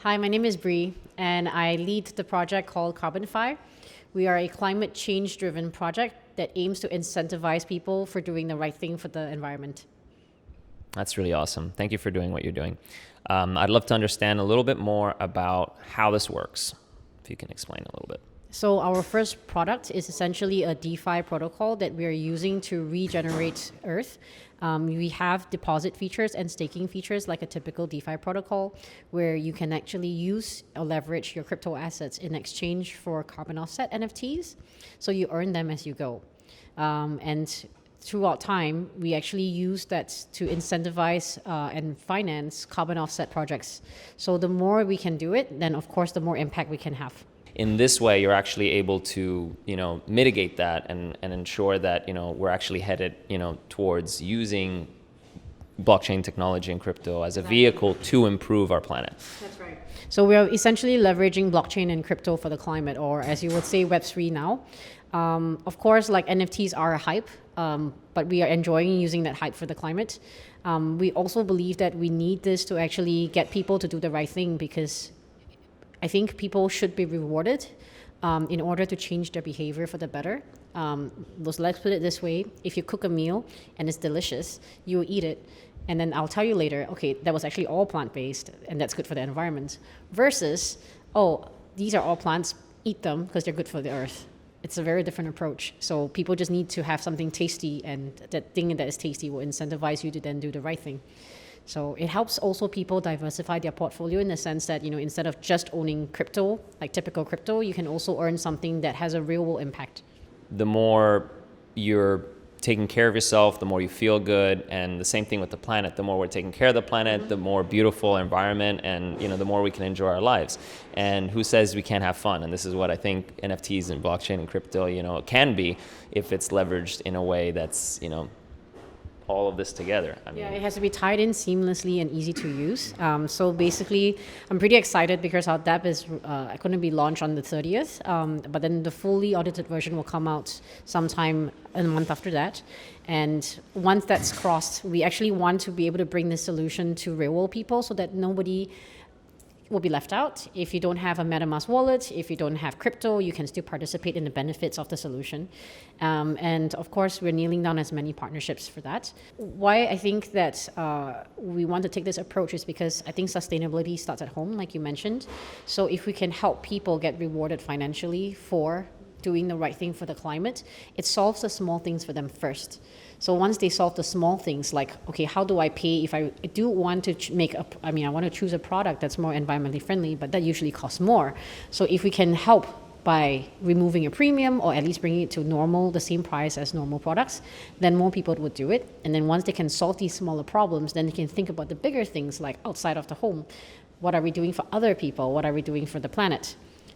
Hi, my name is Bree, and I lead the project called CarbonFi. We are a climate change-driven project that aims to incentivize people for doing the right thing for the environment. That's really awesome. Thank you for doing what you're doing. I'd love to understand a little bit more about how this works, if you can explain a little bit. So our first product is essentially a DeFi protocol that we are using to regenerate Earth. We have deposit features and staking features like a typical DeFi protocol, where you can actually use or leverage your crypto assets in exchange for carbon offset NFTs. So you earn them as you go. And throughout time, we actually use that to incentivize and finance carbon offset projects. So the more we can do it, then of course, the more impact we can have. In this way, you're actually able to, mitigate that and ensure that, we're actually headed, towards using blockchain technology and crypto as a vehicle to improve our planet. That's right. So we are essentially leveraging blockchain and crypto for the climate, or as you would say, Web3 now. Of course, like NFTs are a hype, but we are enjoying using that hype for the climate. We also believe that we need this to actually get people to do the right thing, because I think people should be rewarded in order to change their behavior for the better. Let's put it this way. If you cook a meal and it's delicious, you will eat it. And then I'll tell you later, okay, that was actually all plant-based and that's good for the environment. Versus, these are all plants, eat them because they're good for the earth. It's a very different approach. So people just need to have something tasty, and that thing that is tasty will incentivize you to then do the right thing. So it helps also people diversify their portfolio in the sense that, instead of just owning crypto, like typical crypto, you can also earn something that has a real world impact. The more you're taking care of yourself, the more you feel good. And the same thing with the planet. The more we're taking care of the planet, the more beautiful environment and, the more we can enjoy our lives. And who says we can't have fun? And this is what I think NFTs and blockchain and crypto, can be if it's leveraged in a way that's, all of this together. It has to be tied in seamlessly and easy to use. So basically, I'm pretty excited because our DApp is going to be launched on the 30th, but then the fully audited version will come out sometime a month after that. And once that's crossed, we actually want to be able to bring this solution to real world people so that nobody will be left out. If you don't have a MetaMask wallet, if you don't have crypto, you can still participate in the benefits of the solution. And of course, we're nailing down as many partnerships for that. Why I think that we want to take this approach is because I think sustainability starts at home, like you mentioned. So if we can help people get rewarded financially for doing the right thing for the climate, it solves the small things for them first. So once they solve the small things, like, okay, how do I pay if I do want to I want to choose a product that's more environmentally friendly, but that usually costs more. So if we can help by removing a premium or at least bringing it to the same price as normal products, then more people would do it. And then once they can solve these smaller problems, then they can think about the bigger things like outside of the home. What are we doing for other people? What are we doing for the planet?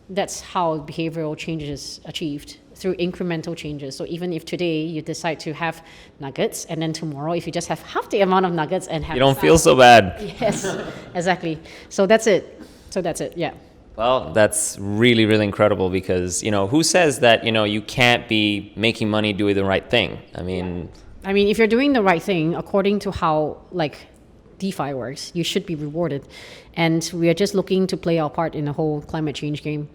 That's how behavioral change is achieved, through incremental changes. So even if today you decide to have nuggets, and then tomorrow if you just have half the amount of nuggets and have you don't feel so bad. Yes, exactly. So that's it. Yeah. Well, that's really, really incredible because, who says that, you can't be making money doing the right thing? I mean, if you're doing the right thing according to how DeFi works, you should be rewarded. And we are just looking to play our part in the whole climate change game.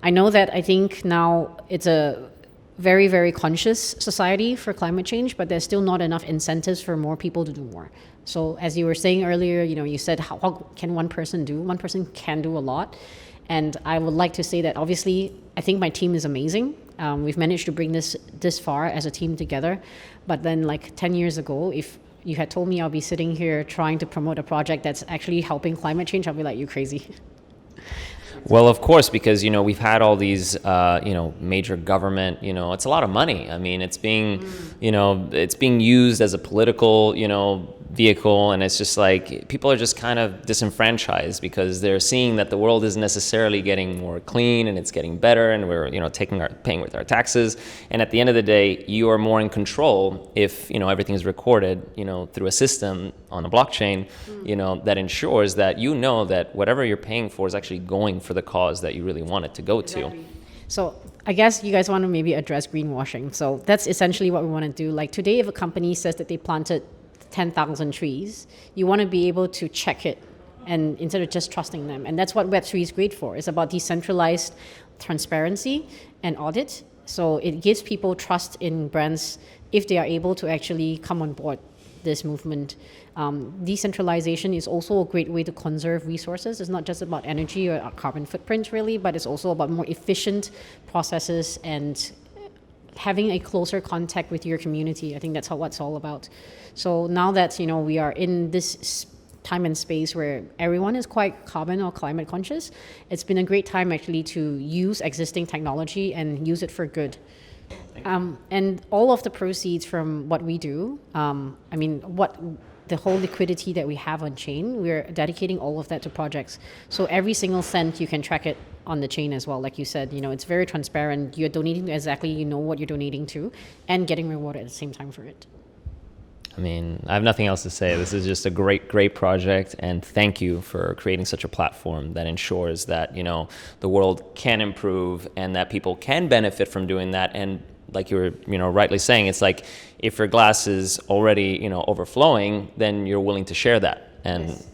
I know that I think now it's a very, very conscious society for climate change, but there's still not enough incentives for more people to do more. So as you were saying earlier, you said, how can one person do? One person can do a lot. And I would like to say that obviously, I think my team is amazing. We've managed to bring this far as a team together. But then 10 years ago, if you had told me I'll be sitting here trying to promote a project that's actually helping climate change, I'll be like, you crazy. Well, of course, because, we've had all these, major government, it's a lot of money. I mean, it's being, it's being used as a political, vehicle. And it's just like people are just kind of disenfranchised because they're seeing that the world isn't necessarily getting more clean and it's getting better. And we're, paying with our taxes. And at the end of the day, you are more in control if, everything is recorded, through a system on a blockchain, that ensures that, that whatever you're paying for is actually going for the cause that you really want it to go to. So I guess you guys want to maybe address greenwashing. So that's essentially what we want to do. Like today, if a company says that they planted 10,000 trees, you want to be able to check it and instead of just trusting them. And that's what Web3 is great for. It's about decentralized transparency and audit. So it gives people trust in brands if they are able to actually come on board this movement. Decentralization is also a great way to conserve resources. It's not just about energy or carbon footprint really, but it's also about more efficient processes and having a closer contact with your community. I think that's what it's all about. So now that we are in this time and space where everyone is quite carbon or climate conscious, it's been a great time actually to use existing technology and use it for good. And all of the proceeds from what we do, the whole liquidity that we have on chain, we're dedicating all of that to projects. So every single cent, you can track it on the chain as well. Like you said, it's very transparent. You're donating to exactly, what you're donating to, and getting rewarded at the same time for it. I mean, I have nothing else to say. This is just a great project, and thank you for creating such a platform that ensures that, the world can improve and that people can benefit from doing that. And like you were, rightly saying, it's like if your glass is already, overflowing, then you're willing to share that. And yes.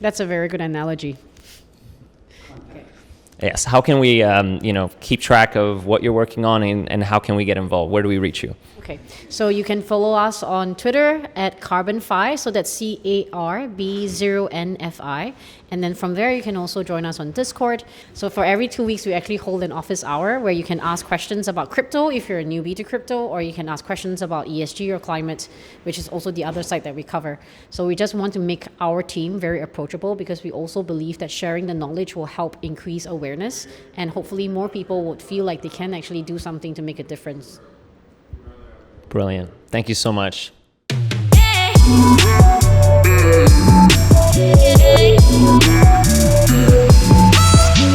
That's a very good analogy. Yes. How can we, keep track of what you're working on, and how can we get involved? Where do we reach you? Okay, so you can follow us on Twitter at CarbonFi, so that's CarbonFi, and then from there you can also join us on Discord. So for every 2 weeks we actually hold an office hour where you can ask questions about crypto if you're a newbie to crypto, or you can ask questions about ESG or climate, which is also the other side that we cover. So we just want to make our team very approachable, because we also believe that sharing the knowledge will help increase awareness, and hopefully more people would feel like they can actually do something to make a difference. Brilliant. Thank you so much.